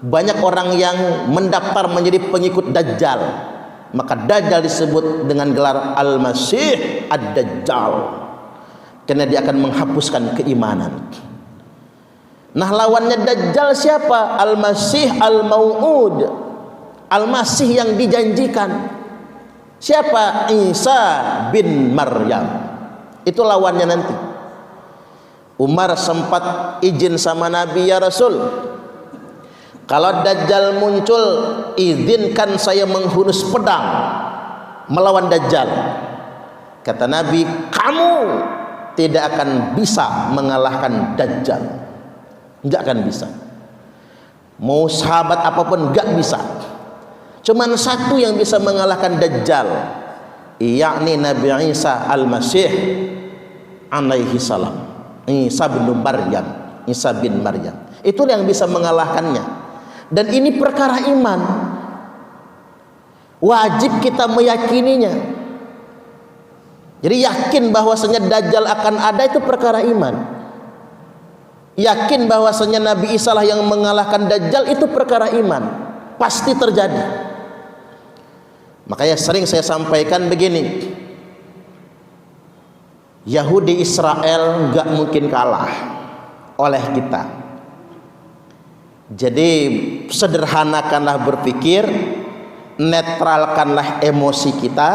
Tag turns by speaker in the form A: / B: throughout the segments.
A: Banyak orang yang mendaftar menjadi pengikut Dajjal, maka Dajjal disebut dengan gelar Al-Masih Ad-Dajjal, karena dia akan menghapuskan keimanan. Nah, lawannya Dajjal siapa? Al-Masih Al-Mau'ud, Al-Masih yang dijanjikan. Siapa? Isa bin Maryam. Itu lawannya nanti. Umar sempat izin sama Nabi, ya Rasul, kalau Dajjal muncul, izinkan saya menghunus pedang melawan Dajjal. Kata Nabi, kamu tidak akan bisa mengalahkan Dajjal. Enggak akan bisa. Mau sahabat apapun enggak bisa. Cuman satu yang bisa mengalahkan Dajjal, yakni Nabi Isa Al-Masih alaihi salam. Isa bin Maryam, Isa bin Maryam. Itu yang bisa mengalahkannya. Dan ini perkara iman, wajib kita meyakininya. Jadi yakin bahwasanya Dajjal akan ada, itu perkara iman. Yakin bahwasanya Nabi Isa lah yang mengalahkan Dajjal, itu perkara iman, pasti terjadi. Makanya sering saya sampaikan begini, Yahudi Israel nggak mungkin kalah oleh kita. Jadi sederhanakanlah berpikir, netralkanlah emosi kita,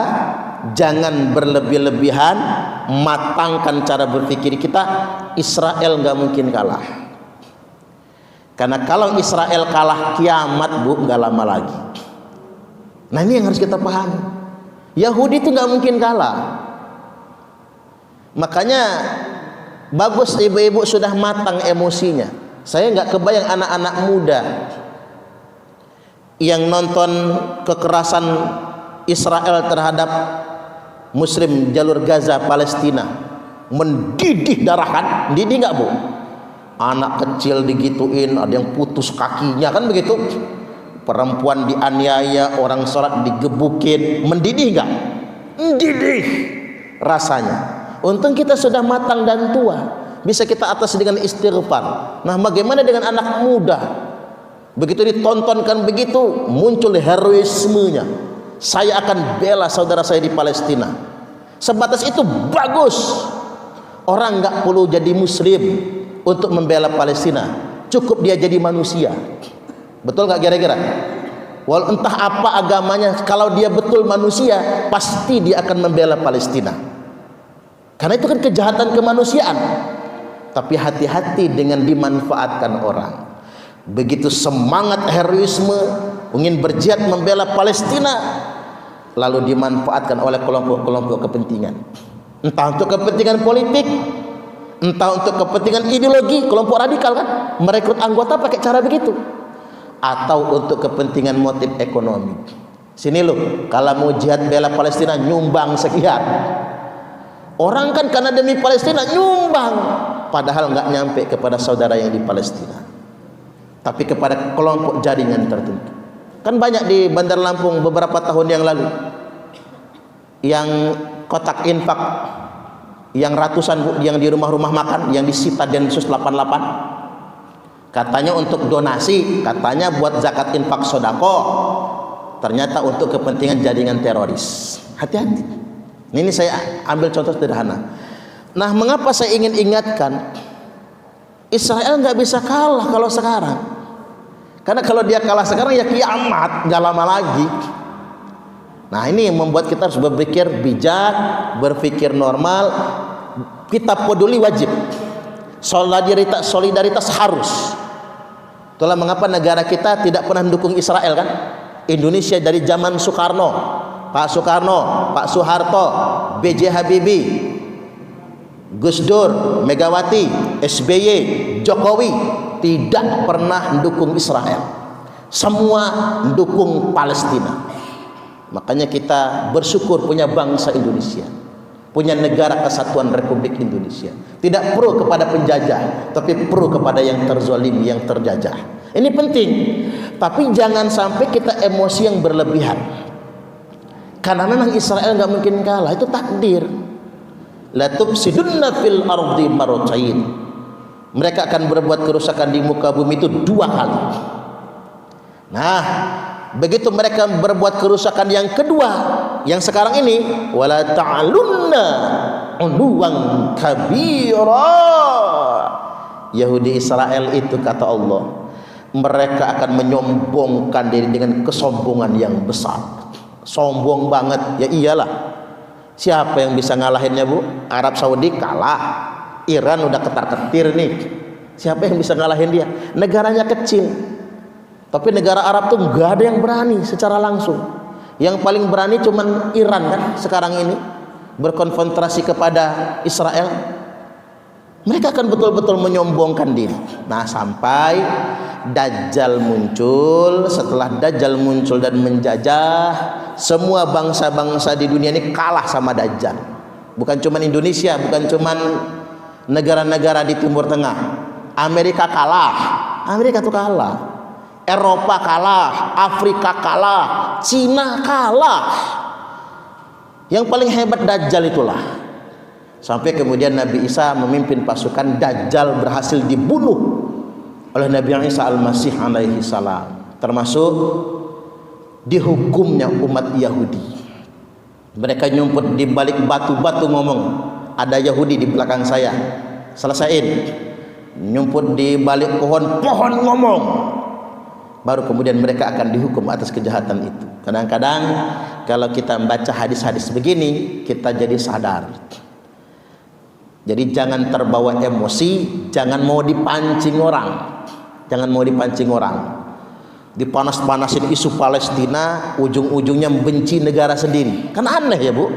A: jangan berlebih-lebihan, matangkan cara berpikir kita. Israel nggak mungkin kalah, karena kalau Israel kalah, kiamat bu, nggak lama lagi. Nah, ini yang harus kita pahami. Yahudi itu nggak mungkin kalah. Makanya bagus ibu-ibu sudah matang emosinya. Saya nggak kebayang anak-anak muda yang nonton kekerasan Israel terhadap Muslim jalur Gaza Palestina, mendidih darah kan? Mendidih nggak bu? Anak kecil digituin, ada yang putus kakinya kan begitu. Perempuan dianiaya, orang sholat digebukin, mendidih nggak? Mendidih rasanya. Untung kita sudah matang dan tua, bisa kita atasi dengan istighfar. Nah, bagaimana dengan anak muda? Begitu ditontonkan begitu, muncul heroismenya. Saya akan bela saudara saya di Palestina. Sebatas itu bagus. Orang nggak perlu jadi muslim untuk membela Palestina, cukup dia jadi manusia. Betul nggak kira-kira? Walau entah apa agamanya, kalau dia betul manusia, pasti dia akan membela Palestina. Karena itu kan kejahatan kemanusiaan. Tapi hati-hati dengan dimanfaatkan orang. Begitu semangat heroisme ingin berjihad membela Palestina, lalu dimanfaatkan oleh kelompok-kelompok kepentingan. Entah untuk kepentingan politik, entah untuk kepentingan ideologi, kelompok radikal kan merekrut anggota pakai cara begitu, atau untuk kepentingan motif ekonomi. Sini loh, kalau mau jihad bela Palestina nyumbang sekian. Orang kan karena demi Palestina nyumbang, padahal nggak nyampe kepada saudara yang di Palestina, tapi kepada kelompok jaringan tertentu. Kan banyak di Bandar Lampung beberapa tahun yang lalu yang kotak infak yang ratusan bu, yang di rumah-rumah makan yang disita Densus 88, katanya untuk donasi, katanya buat zakat infak sodako, ternyata untuk kepentingan jaringan teroris. Hati-hati. Ini saya ambil contoh sederhana. Nah, mengapa saya ingin ingatkan, Israel nggak bisa kalah kalau sekarang. Karena kalau dia kalah sekarang ya kiamat, nggak lama lagi. Nah, ini yang membuat kita harus berpikir bijak, berpikir normal. Kita peduli wajib, solidaritas harus. Itulah mengapa negara kita tidak pernah mendukung Israel kan. Indonesia dari zaman Soekarno, Pak Soekarno, Pak Soeharto, B.J. Habibie, Gus Dur, Megawati, SBY, Jokowi tidak pernah mendukung Israel. Semua mendukung Palestina. Makanya kita bersyukur punya bangsa Indonesia, punya negara kesatuan Republik Indonesia. Tidak pro kepada penjajah, tapi pro kepada yang terzalimi, yang terjajah. Ini penting. Tapi jangan sampai kita emosi yang berlebihan. Karena memang Israel nggak mungkin kalah, itu takdir. La tufsidunna fil ardi marratain. Mereka akan berbuat kerusakan di muka bumi itu 2 kali. Nah, begitu mereka berbuat kerusakan yang kedua, yang sekarang ini, wala ta'alunna uluwan kabira. Yahudi Israel itu kata Allah, mereka akan menyombongkan diri dengan kesombongan yang besar. Sombong banget. Ya iyalah. Siapa yang bisa ngalahinnya, Bu? Arab Saudi kalah. Iran udah ketar-ketir nih. Siapa yang bisa ngalahin dia? Negaranya kecil. Tapi negara Arab tuh nggak ada yang berani secara langsung. Yang paling berani cuman Iran kan sekarang ini berkonfrontasi kepada Israel. Mereka akan betul-betul menyombongkan diri. Nah, sampai Dajjal muncul. Setelah Dajjal muncul dan menjajah, semua bangsa-bangsa di dunia ini kalah sama Dajjal. Bukan cuman Indonesia, bukan cuman negara-negara di Timur Tengah. Amerika kalah. Amerika tuh kalah. Eropa kalah, Afrika kalah, Cina kalah. Yang paling hebat Dajjal itulah. Sampai kemudian Nabi Isa memimpin pasukan, Dajjal berhasil dibunuh oleh Nabi Isa Al-Masih alaihi salam. Termasuk dihukumnya umat Yahudi. Mereka nyumput di balik batu-batu ngomong, ada Yahudi di belakang saya. Selesaiin. Nyumput di balik pohon-pohon ngomong. Baru kemudian mereka akan dihukum atas kejahatan itu. Kadang-kadang kalau kita membaca hadis-hadis begini, kita jadi sadar. Jadi jangan terbawa emosi, jangan mau dipancing orang. Jangan mau dipancing orang. Dipanas-panasin isu Palestina, ujung-ujungnya membenci negara sendiri. Kan aneh ya, Bu?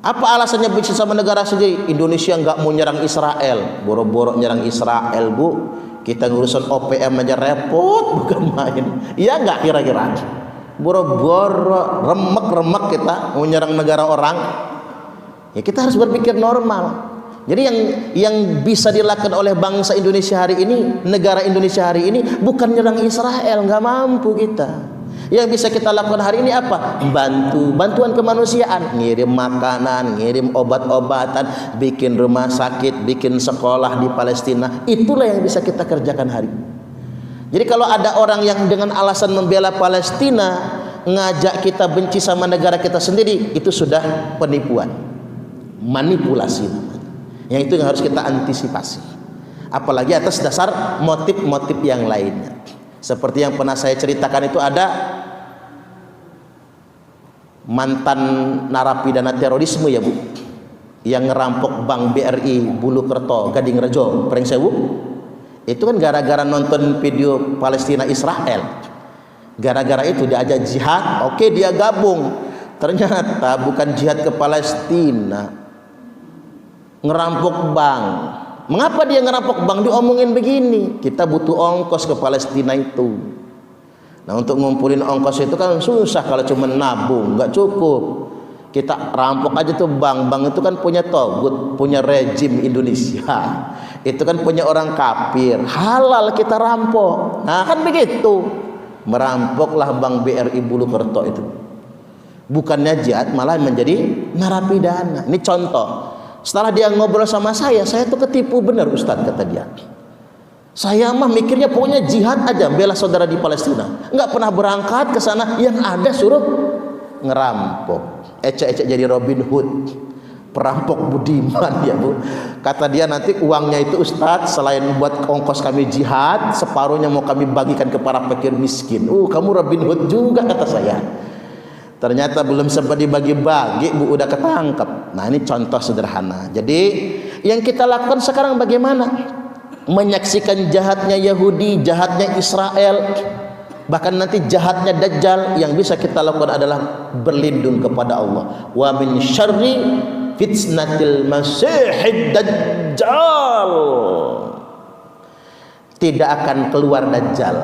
A: Apa alasannya benci sama negara sendiri? Indonesia nggak mau nyerang Israel, boro-boro nyerang Israel, Bu. Kita ngurusin OPM aja repot, bukan main. Iya nggak kira-kira? Boro-boro, remek-remek kita mau nyerang negara orang. Ya kita harus berpikir normal. Jadi yang bisa dilakukan oleh bangsa Indonesia hari ini, negara Indonesia hari ini, bukan nyerang Israel, nggak mampu kita. Yang bisa kita lakukan hari ini apa? Bantuan kemanusiaan, ngirim makanan, ngirim obat-obatan, bikin rumah sakit, bikin sekolah di Palestina. Itulah yang bisa kita kerjakan hari ini. Jadi kalau ada orang yang dengan alasan membela Palestina ngajak kita benci sama negara kita sendiri, itu sudah penipuan, manipulasi. Yang itu yang harus kita antisipasi. Apalagi atas dasar motif-motif yang lainnya. Seperti yang pernah saya ceritakan, itu ada mantan narapidana terorisme ya, Bu, yang ngerampok Bank BRI Bulukerto Gading Rejo Prengsewu. Itu kan gara-gara nonton video Palestina Israel. Gara-gara itu diajak jihad, oke dia gabung. Ternyata bukan jihad ke Palestina, ngerampok bank. Mengapa dia ngerampok bank? Diomongin begini, kita butuh ongkos ke Palestina itu. Nah, untuk ngumpulin ongkos itu kan susah kalau cuma nabung, nggak cukup. Kita rampok aja tuh bank. Bank itu kan punya togut, punya rejim Indonesia. Itu kan punya orang kafir. Halal kita rampok. Nah kan begitu. Merampoklah Bank BRI Bulukerto itu. Bukannya jihad, malah menjadi narapidana. Ini contoh. Setelah dia ngobrol sama saya tuh ketipu benar, Ustadz, kata dia. Saya mah mikirnya pokoknya jihad aja, bela saudara di Palestina. Nggak pernah berangkat ke sana, yang ada suruh ngerampok. Ecek-ecek jadi Robin Hood, perampok budiman ya, Bu. Kata dia nanti uangnya itu, Ustadz, selain buat ongkos kami jihad, separuhnya mau kami bagikan ke para fakir miskin. Kamu Robin Hood juga, kata saya. Ternyata belum sempat dibagi-bagi, Bu, udah ketangkep. Nah ini contoh sederhana. Jadi yang kita lakukan sekarang bagaimana? Menyaksikan jahatnya Yahudi, jahatnya Israel, bahkan nanti jahatnya Dajjal. Yang bisa kita lakukan adalah berlindung kepada Allah. Wa min syarri fitnatil masihid Dajjal. Tidak akan keluar Dajjal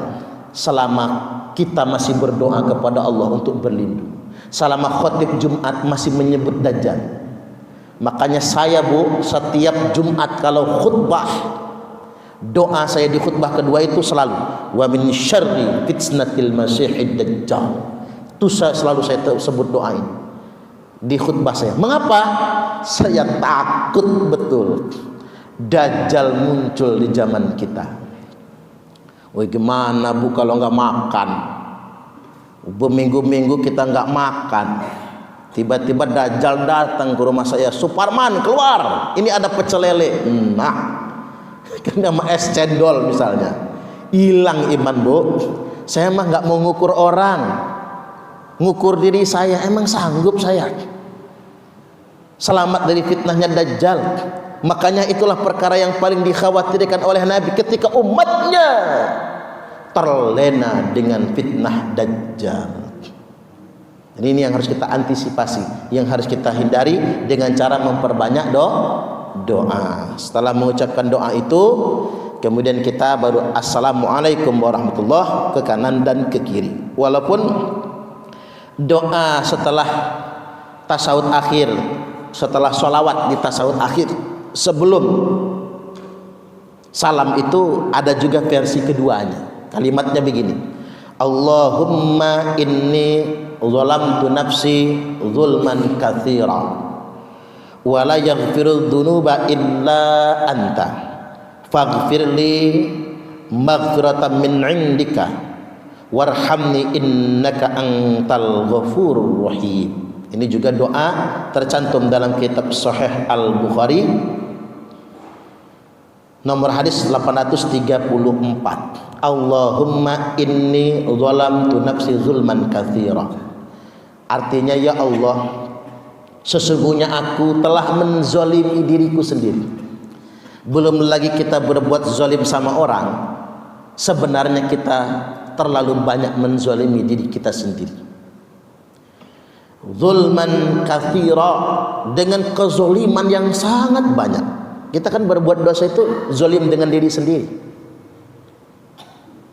A: selama kita masih berdoa kepada Allah untuk berlindung. Selama khotib Jumat masih menyebut Dajjal. Makanya saya, Bu, setiap Jumat kalau khutbah, doa saya di khutbah kedua itu selalu wa min syarri fitnatil masihid Dajjal. Itu selalu saya sebut doa ini di khutbah saya. Mengapa? Saya takut betul Dajjal muncul di zaman kita. Woi gimana Bu kalau nggak makan? Berminggu-minggu kita nggak makan. Tiba-tiba Dajjal datang ke rumah saya, Suparman keluar, ini ada pecel lele. Nah, kena sama es cendol misalnya. Hilang iman Bu. Saya mah nggak mau ngukur orang, ngukur diri saya. Emang sanggup saya selamat dari fitnahnya Dajjal? Makanya itulah perkara yang paling dikhawatirkan oleh Nabi ketika umatnya terlena dengan fitnah Dajjal. Jadi ini yang harus kita antisipasi, yang harus kita hindari dengan cara memperbanyak doa. Setelah mengucapkan doa itu, kemudian kita baru assalamualaikum warahmatullah ke kanan dan ke kiri. Walaupun doa setelah tasawuf akhir, setelah sholawat di tasawuf akhir, sebelum salam itu ada juga versi keduanya. Kalimatnya begini, Allahumma inni zalamtu nafsi zulman katsira wa la yaghfiru dzunuba illa anta faghfirli maghfiratan min indika warhamni innaka antal ghafurur rahim. Ini juga doa tercantum dalam kitab Sahih Al-Bukhari nomor hadis 834. Allahumma inni zalamtu nafsi zulman katsira. Artinya, ya Allah, sesungguhnya aku telah menzalimi diriku sendiri. Belum lagi kita berbuat zalim sama orang, sebenarnya kita terlalu banyak menzalimi diri kita sendiri. Zulman katsira, dengan kezaliman yang sangat banyak. Kita kan berbuat dosa itu zalim dengan diri sendiri.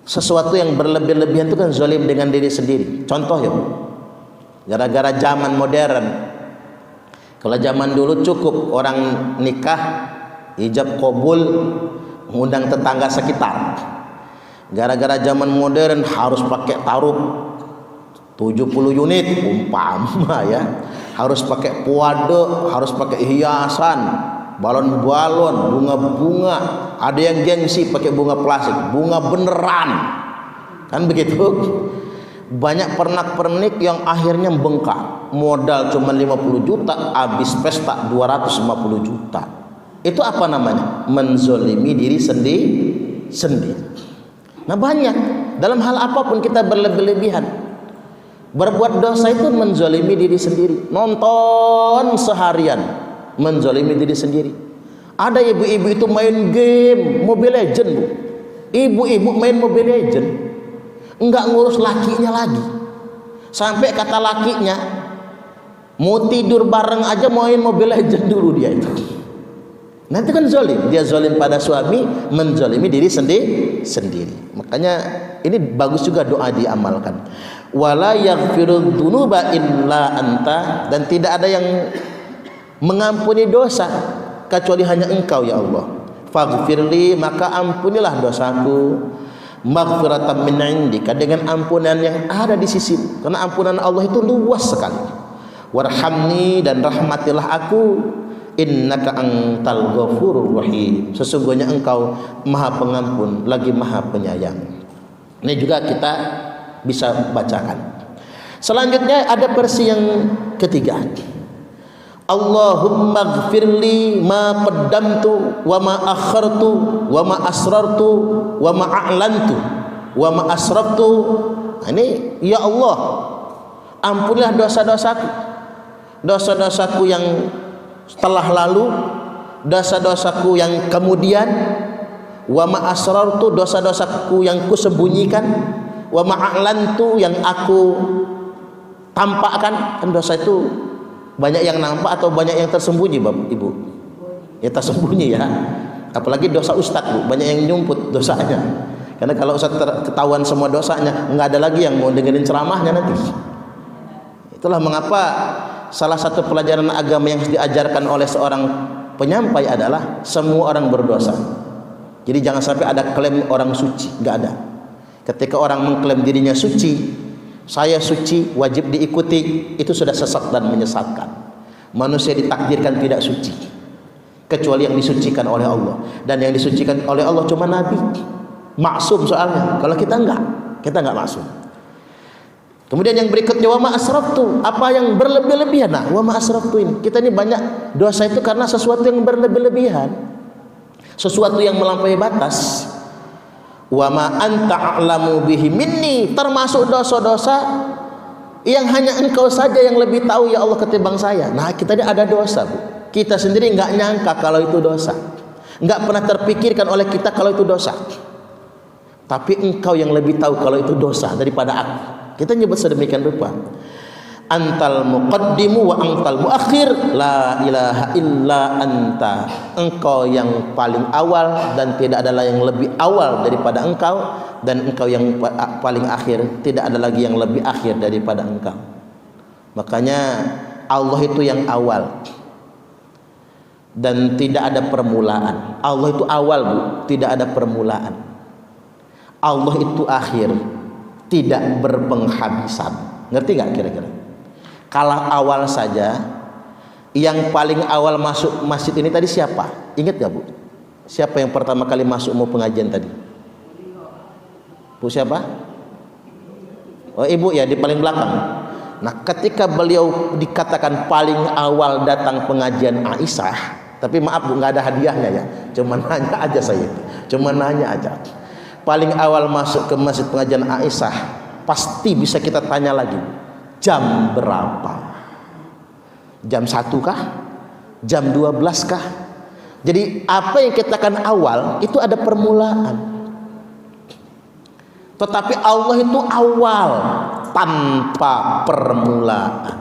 A: Sesuatu yang berlebih-lebihan itu kan zalim dengan diri sendiri. Contoh ya, gara-gara zaman modern. Kalau zaman dulu cukup orang nikah ijab qabul, mengundang tetangga sekitar. Gara-gara zaman modern harus pakai taruh 70 unit umpama ya, harus pakai puade, harus pakai hiasan, balon-balon, bunga-bunga. Ada yang gengsi pakai bunga plastik, bunga beneran, kan begitu. Banyak pernak-pernik yang akhirnya bengkak, modal cuma 50 juta, habis pesta 250 juta. Itu apa namanya? Menzolimi diri sendiri. Nah banyak, dalam hal apapun kita berlebih-lebihan. Berbuat dosa itu menzolimi diri sendiri. Nonton seharian, menzolimi diri sendiri. Ada ibu-ibu itu main game Mobile Legend Bu. Ibu-ibu main Mobile Legend, enggak ngurus lakinya lagi. Sampai kata lakinya, mau tidur bareng aja main Mobile Legend dulu dia itu. Nanti kan zalim, dia zalim pada suami, menzalimi diri sendiri. Makanya ini bagus juga doa diamalkan. Wala yaghfiru dzunuba illa anta, dan tidak ada yang mengampuni dosa kecuali hanya Engkau ya Allah. Faghfirli, maka ampunilah dosaku, maghfiratan min indika, dengan ampunan yang ada di sisi, karena ampunan Allah itu luas sekali. Warhamni, dan rahmatilah aku, innaka antal ghafurur rahim, sesungguhnya Engkau Maha Pengampun lagi Maha Penyayang. Ini juga kita bisa bacakan. Selanjutnya ada versi yang ketiga, Allahumma gfirli ma qaddamtu wa ma akhartu wa ma asrartu wa ma a'lantu wa ma asraftu. Ini ya Allah, ampunilah dosa-dosaku, dosa-dosaku yang telah lalu, dosa-dosaku yang kemudian, wa ma asrartu, dosa-dosaku yang kusembunyikan, wa ma a'lantu, yang aku tampakkan. Kan dosa itu banyak yang nampak atau banyak yang tersembunyi Bapak Ibu? Ya tersembunyi ya. Apalagi dosa ustaz Bu, banyak yang nyumput dosanya. Karena kalau ustaz ketahuan semua dosanya, nggak ada lagi yang mau dengerin ceramahnya nanti. Itulah mengapa salah satu pelajaran agama yang diajarkan oleh seorang penyampai adalah semua orang berdosa. Jadi jangan sampai ada klaim orang suci, nggak ada. Ketika orang mengklaim dirinya suci, saya suci, wajib diikuti, itu sudah sesat dan menyesatkan. Manusia ditakdirkan tidak suci kecuali yang disucikan oleh Allah, dan yang disucikan oleh Allah cuma Nabi maksum soalnya. Kalau kita enggak maksum. Kemudian yang berikutnya wa ma asraftu, apa yang berlebih-lebihan. Nah, wa ma asraftu ini, kita ini banyak dosa itu karena sesuatu yang berlebih-lebihan, sesuatu yang melampaui batas. Wa ma anta a'lamu bihi minni, termasuk dosa-dosa yang hanya engkau saja yang lebih tahu ya Allah ketimbang saya. Nah, kita ini ada dosa, Bu. Kita sendiri enggak nyangka kalau itu dosa, enggak pernah terpikirkan oleh kita kalau itu dosa. Tapi engkau yang lebih tahu kalau itu dosa daripada aku. Kita nyebut sedemikian rupa. Antal muqaddimu wa antal muakhir, la ilaha illa anta. Engkau yang paling awal dan tidak ada yang lebih awal daripada engkau, dan engkau yang paling akhir, tidak ada lagi yang lebih akhir daripada engkau. Makanya Allah itu yang awal dan tidak ada permulaan. Allah itu awal, Bu, tidak ada permulaan. Allah itu akhir, tidak berpenghabisan. Ngerti nggak kira-kira? Kalau awal saja, yang paling awal masuk masjid ini tadi siapa? Ingat nggak, Bu? Siapa yang pertama kali masuk mau pengajian tadi? Bu siapa? Oh, ibu ya, di paling belakang. Nah, ketika beliau dikatakan paling awal datang pengajian Aisyah, tapi maaf Bu, nggak ada hadiahnya ya, cuma nanya aja saya, cuma nanya aja. Paling awal masuk ke masjid pengajian Aisyah, pasti bisa kita tanya lagi, jam berapa? Jam 1 kah? Jam 12 kah? Jadi apa yang kita katakan awal itu ada permulaan. Tetapi Allah itu awal tanpa permulaan.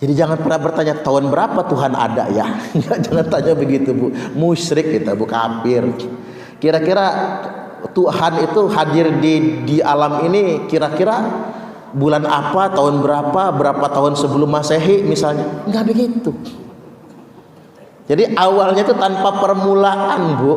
A: Jadi jangan pernah bertanya tahun berapa Tuhan ada ya. Jangan tanya begitu, Bu. Musyrik kita, Bu, kafir. Kira-kira Tuhan itu hadir di alam ini kira-kira bulan apa, tahun berapa tahun sebelum Masehi misalnya. Enggak begitu. Jadi awalnya itu tanpa permulaan, Bu.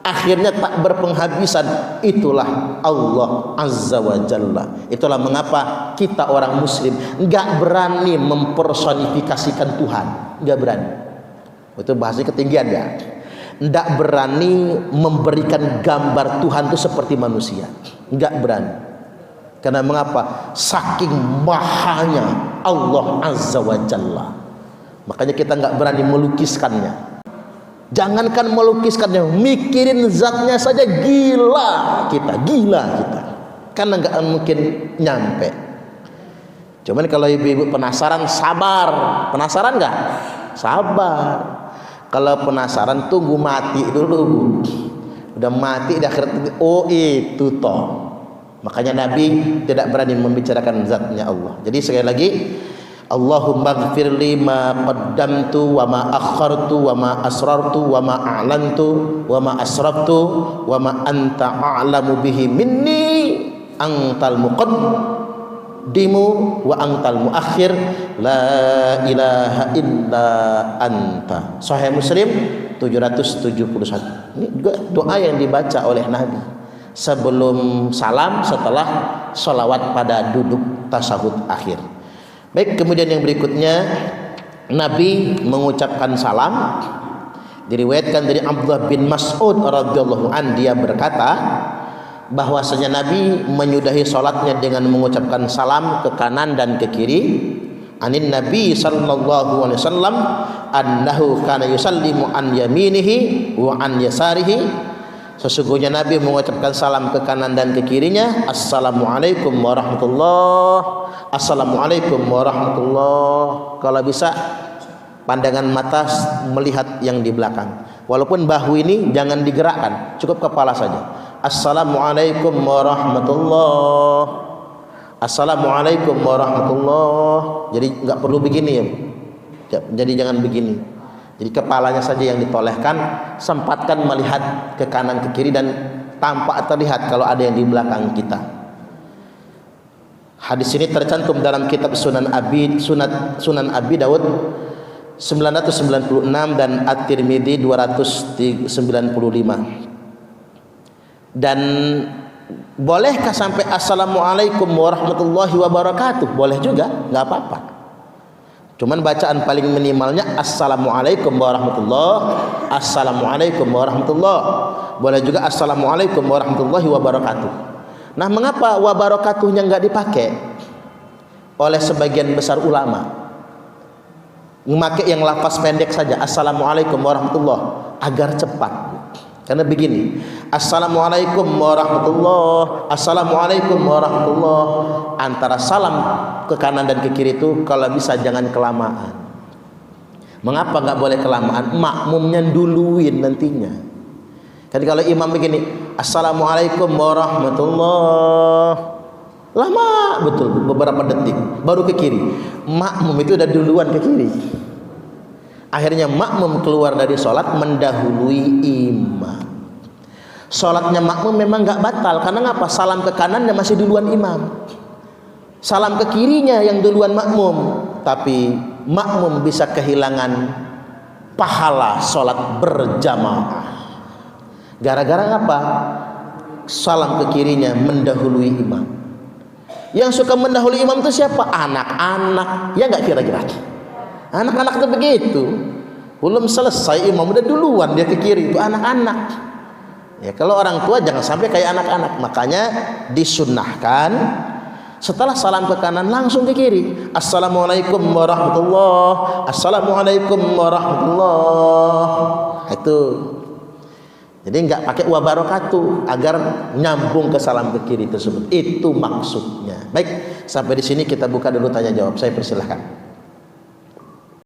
A: Akhirnya tak berpenghabisan. Itulah Allah Azza wa Jalla. Itulah mengapa kita orang muslim enggak berani mempersonifikasikan Tuhan. Enggak berani. Itu bahasanya ketinggian ya. Enggak berani memberikan gambar Tuhan itu seperti manusia. Enggak berani. Karena mengapa? Saking mahanya Allah Azza wa Jalla. Makanya kita enggak berani melukiskannya. Jangankan melukiskannya, mikirin zatnya saja gila kita. Karena enggak mungkin nyampe. Cuman kalau ibu-ibu penasaran, sabar. Penasaran enggak? Sabar. Kalau penasaran tunggu mati dulu, Bu. Udah mati di akhirat, oh itu toh. Makanya Nabi tidak berani membicarakan zatnya Allah. Jadi sekali lagi, Allahumma gfirli ma qaddamtu wa ma akhartu wa ma asrartu wa ma a'lantu wa ma asraftu wa ma anta a'lamu bihi minni antal muqaddimu wa antal muakhir, la ilaha illa anta. Sahih Muslim 771. Ini juga doa yang dibaca oleh Nabi sebelum salam, setelah sholawat pada duduk tasyahud akhir. Baik, kemudian yang berikutnya Nabi mengucapkan salam. Diriwayatkan dari Abdullah bin Mas'ud radhiyallahu an, dia berkata bahwasanya Nabi menyudahi salatnya dengan mengucapkan salam ke kanan dan ke kiri. Anin Nabi sallallahu alaihi wasallam annahu kana yusallimu an yaminihi wa an yasarihi. Sesungguhnya Nabi mengucapkan salam ke kanan dan ke kirinya. Assalamualaikum warahmatullahi, assalamualaikum warahmatullahi. Kalau bisa pandangan mata melihat yang di belakang. Walaupun bahu ini jangan digerakkan, cukup kepala saja. Assalamualaikum warahmatullahi, assalamualaikum warahmatullahi. Jadi nggak perlu begini ya. Jadi jangan begini. Jadi kepalanya saja yang ditolehkan, sempatkan melihat ke kanan ke kiri dan tampak terlihat kalau ada yang di belakang kita. Hadis ini tercantum dalam kitab Sunan Abi Daud 996 dan At-Tirmidzi 295. Dan bolehkah sampai assalamualaikum warahmatullahi wabarakatuh? Boleh juga, nggak apa-apa. Cuman bacaan paling minimalnya assalamualaikum warahmatullah, assalamualaikum warahmatullah. Boleh juga assalamualaikum warahmatullahi wabarakatuh. Nah, mengapa wabarakatuhnya enggak dipakai oleh sebagian besar ulama? Memakai yang lafaz pendek saja, assalamualaikum warahmatullah, agar cepat. Karena begini, assalamualaikum warahmatullah, assalamualaikum warahmatullah, antara salam ke kanan dan ke kiri itu kalau bisa jangan kelamaan. Mengapa nggak boleh kelamaan? Makmumnya duluin nantinya. Jadi kalau imam begini, assalamualaikum warahmatullah, lama betul beberapa detik baru ke kiri. Makmum itu udah duluan ke kiri. Akhirnya makmum keluar dari sholat mendahului imam. Sholatnya makmum memang nggak batal, karena ngapa? Salam ke kanannya masih duluan imam, salam ke kirinya yang duluan makmum. Tapi makmum bisa kehilangan pahala sholat berjamaah. Gara-gara apa? Salam ke kirinya mendahului imam. Yang suka mendahului imam itu siapa? Anak-anak. Ya nggak kira-kira? Anak-anak itu begitu. Belum selesai imam udah duluan dia ke kiri, itu anak-anak. Ya, kalau orang tua jangan sampai kayak anak-anak. Makanya disunnahkan setelah salam ke kanan langsung ke kiri. Assalamualaikum warahmatullah, assalamualaikum warahmatullah. Itu. Jadi enggak pakai wabarakatuh agar nyambung ke salam ke kiri tersebut. Itu maksudnya. Baik, sampai di sini kita buka dulu tanya jawab. Saya persilahkan.